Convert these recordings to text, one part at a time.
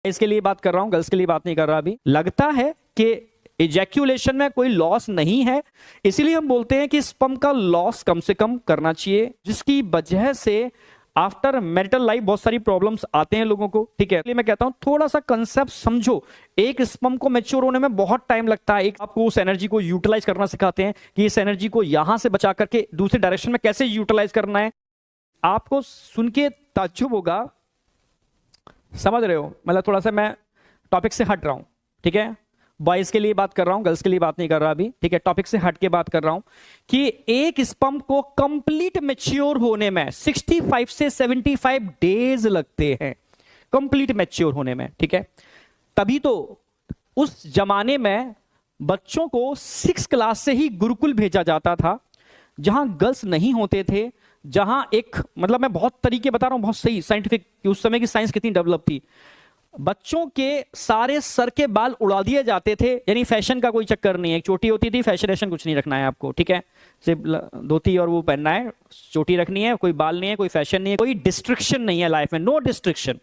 इसके लिए बात कर रहा हूं, गर्ल्स के लिए बात नहीं कर रहा अभी। लगता है कि इजैक्यूलेशन में कोई लॉस नहीं है, इसीलिए हम बोलते हैं कि स्पर्म का लॉस कम से कम करना चाहिए, जिसकी वजह से आफ्टर मैरिटल लाइफ बहुत सारी प्रॉब्लम्स आते हैं लोगों को। ठीक है, इसलिए मैं कहता हूं थोड़ा सा कंसेप्ट समझो। एक स्पर्म को मैच्योर होने में बहुत टाइम लगता है। एक आपको उस एनर्जी को यूटिलाइज करना सिखाते हैं कि इस एनर्जी को यहां से बचा करके दूसरे डायरेक्शन में कैसे यूटिलाइज करना है। आपको सुन के ताज्जुब होगा, समझ रहे हो, मतलब थोड़ा सा मैं टॉपिक से हट रहा हूं। ठीक है, बॉयज के लिए बात कर रहा हूं, गर्ल्स के लिए बात नहीं कर रहा अभी। ठीक है, टॉपिक से हट के बात कर रहा हूं कि एक स्पर्म को कंप्लीट मैच्योर होने में 65 से 75 डेज लगते हैं, कंप्लीट मैच्योर होने में। ठीक है, तभी तो उस जमाने में बच्चों को 6 क्लास से ही गुरुकुल भेजा जाता था, जहां गर्ल्स नहीं होते थे, जहां एक मतलब मैं बहुत तरीके बता रहा हूं, बहुत सही साइंटिफिक, कि उस समय की साइंस कितनी डेवलप थी। बच्चों के सारे सर के बाल उड़ा दिए जाते थे, यानी फैशन का कोई चक्कर नहीं है। एक चोटी होती थी, फैशन कुछ नहीं रखना है आपको। ठीक है, सिर्फ धोती और वो पहनना है, चोटी रखनी है, कोई बाल नहीं है, कोई फैशन नहीं है, कोई डिस्ट्रिक्शन नहीं है लाइफ में, नो डिस्ट्रिक्शन।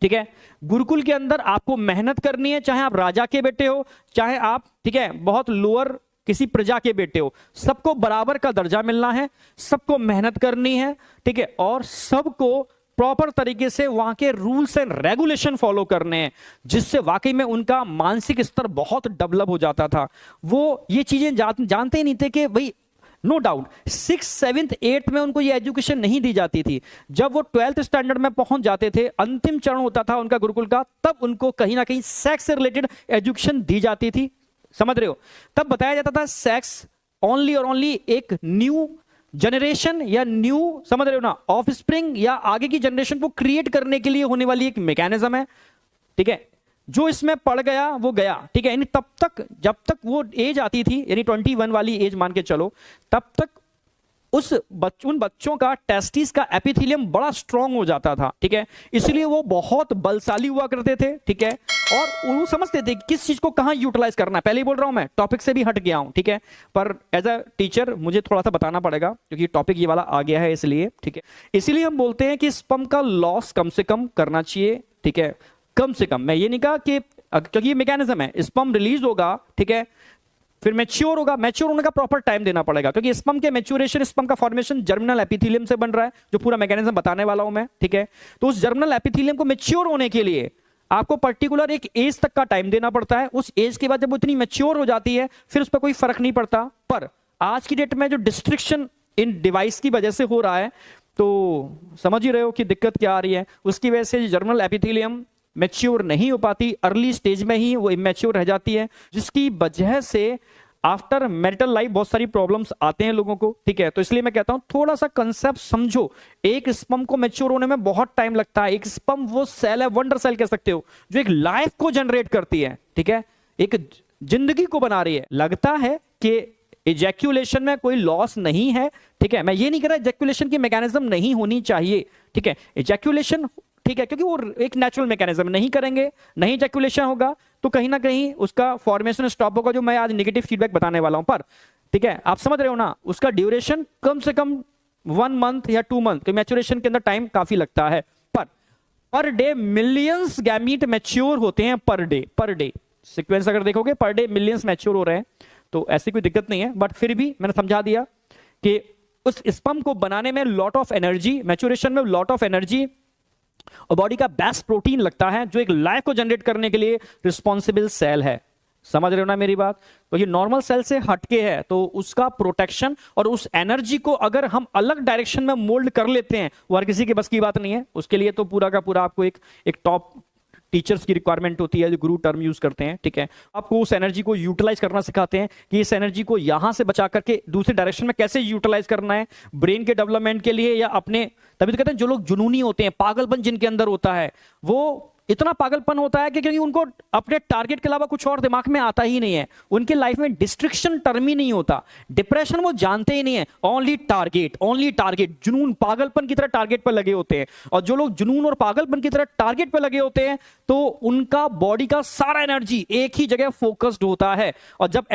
ठीक है, गुरुकुल के अंदर आपको मेहनत करनी है, चाहे आप राजा के बेटे हो, चाहे आप ठीक है बहुत लोअर किसी प्रजा के बेटे हो, सबको बराबर का दर्जा मिलना है, सबको मेहनत करनी है। ठीक है, और सबको प्रॉपर तरीके से वहां के रूल्स एंड रेगुलेशन फॉलो करने हैं, जिससे वाकई में उनका मानसिक स्तर बहुत डेवलप हो जाता था। वो ये चीजें जानते ही नहीं थे कि भाई, no doubt 6th 7th 8th में उनको ये एजुकेशन नहीं दी जाती थी। जब वो 12th स्टैंडर्ड में पहुंच जाते थे, अंतिम चरण होता था उनका गुरुकुल का, तब उनको कहीं ना कहीं सेक्स से रिलेटेड एजुकेशन दी जाती थी। समझ रहे हो, तब बताया जाता था सेक्स ओनली और ओनली एक न्यू जनरेशन या न्यू, समझ रहे हो ना, ऑफ स्प्रिंग या आगे की जनरेशन को क्रिएट करने के लिए होने वाली एक मैकेनिज्म है। ठीक है, जो इसमें पड़ गया वो गया। ठीक है, यानी तब तक, जब तक वो एज आती थी, यानी 21 वाली एज मान के चलो, तब तक उन बच्चों का टेस्टिस का एपिथेलियम बड़ा स्ट्रांग हो जाता था। ठीक है, इसलिए वो बहुत बलशाली हुआ करते थे। ठीक है, और वो समझते थे किस चीज को कहां यूटिलाइज करना है। पहले ही बोल रहा हूं, मैं टॉपिक से भी हट गया हूं। ठीक है, पर एज अ टीचर मुझे थोड़ा सा बताना पड़ेगा, क्योंकि टॉपिक ये वाला आ गया है इसलिए। ठीक है, इसीलिए हम बोलते हैं कि स्पर्म का लॉस कम से कम करना चाहिए। ठीक है, कम से कम, मैं ये नहीं कहा कि, क्योंकि ये मैकेनिज्म है, स्पर्म रिलीज होगा, ठीक है, फिर मैच्योर होगा। मैच्योर होने का प्रॉपर टाइम देना पड़ेगा, क्योंकि स्पर्म के मैच्योरेशन, स्पर्म का फॉर्मेशन जर्मिनल एपिथेलियम से बन रहा है, जो पूरा मैकेनिज्म बताने वाला हूं मैं। ठीक है, तो उस जर्मिनल एपिथेलियम को मैच्योर होने के लिए आपको पर्टिकुलर एक एज तक का टाइम देना पड़ता है। उस एज के बाद जब वो इतनी मैच्योर हो जाती है, फिर उस पर कोई फर्क नहीं पड़ता। पर आज की डेट में जो डिस्ट्रिक्शन इन डिवाइस की वजह से हो रहा है, तो समझ ही रहे हो कि दिक्कत क्या आ रही है। उसकी वजह से जर्मिनल एपिथेलियम मैच्योर नहीं हो पाती, अर्ली स्टेज में ही वो इमैच्योर रह जाती है, जिसकी वजह से आफ्टर मैरिटल लाइफ बहुत सारी प्रॉब्लम्स आते हैं लोगों को। ठीक है, तो इसलिए मैं कहता हूं थोड़ा सा कंसेप्ट समझो। एक स्पर्म को मैच्योर होने में बहुत टाइम लगता है। एक स्पर्म वो सेल है, वंडर सेल कह सकते हो, जो एक लाइफ को जनरेट करती है। ठीक है, एक जिंदगी को बना रही है। लगता है कि इजैक्यूलेशन में कोई लॉस नहीं है। ठीक है, मैं ये नहीं कह रहा इजैक्यूलेशन की मैकेनिज्म नहीं होनी चाहिए। ठीक है, इजैक्यूलेशन ठीक है, क्योंकि वो एक नेचुरल मैकेनिज्म, नहीं करेंगे, नहीं इजैक्यूलेशन होगा तो कहीं ना कहीं उसका फॉर्मेशन स्टॉप होगा, जो मैं आज नेगेटिव फीडबैक बताने वाला हूं। पर ठीक है, आप समझ रहे हो ना, उसका ड्यूरेशन कम से कम 1 मंथ या 2 मंथ, तो मैच्योरेशन के अंदर टाइम काफी लगता है। Per day millions gamete mature होते हैं, पर डे सीक्वेंस अगर देखोगे, पर डे मिलियंस मैच्योर हो रहे हैं, तो ऐसी कोई दिक्कत नहीं है। बट फिर भी मैंने समझा दिया कि उस स्पर्म को बनाने में लॉट ऑफ एनर्जी, मैच्योरेशन में लॉट ऑफ एनर्जी और बॉडी का बेस्ट प्रोटीन लगता है, जो एक लाइफ को जनरेट करने के लिए रिस्पॉन्सिबल सेल है। समझ रहे हो ना मेरी बात, तो ये नॉर्मल सेल से हटके है, तो उसका प्रोटेक्शन और उस एनर्जी को अगर हम अलग डायरेक्शन में मोल्ड कर लेते हैं, वो हर किसी के बस की बात नहीं है। उसके लिए तो पूरा का पूरा आपको एक टॉप टीचर्स की रिक्वायरमेंट होती है, जो गुरु टर्म यूज करते हैं। ठीक है, आपको उस एनर्जी को यूटिलाइज करना सिखाते हैं कि इस एनर्जी को यहां से बचा करके दूसरे डायरेक्शन में कैसे यूटिलाइज करना है, ब्रेन के डेवलपमेंट के लिए या अपने, तभी तो कहते हैं जो लोग जुनूनी होते हैं, पागलपन जिनके अंदर होता है, वो इतना पागलपन होता है कि क्योंकि उनको अपने टारगेट के अलावा कुछ और दिमाग में आता ही नहीं है। उनके लाइफ में डिस्ट्रिक्शन टर्म ही नहीं होता, डिप्रेशन वो जानते ही नहीं है, ओनली टारगेट, जुनून पागलपन की तरह टारगेट पर लगे होते हैं। और जो लोग जुनून और पागलपन की तरह टारगेट पर लगे होते हैं, तो उनका बॉडी का सारा एनर्जी एक ही जगह फोकस्ड होता है। और जब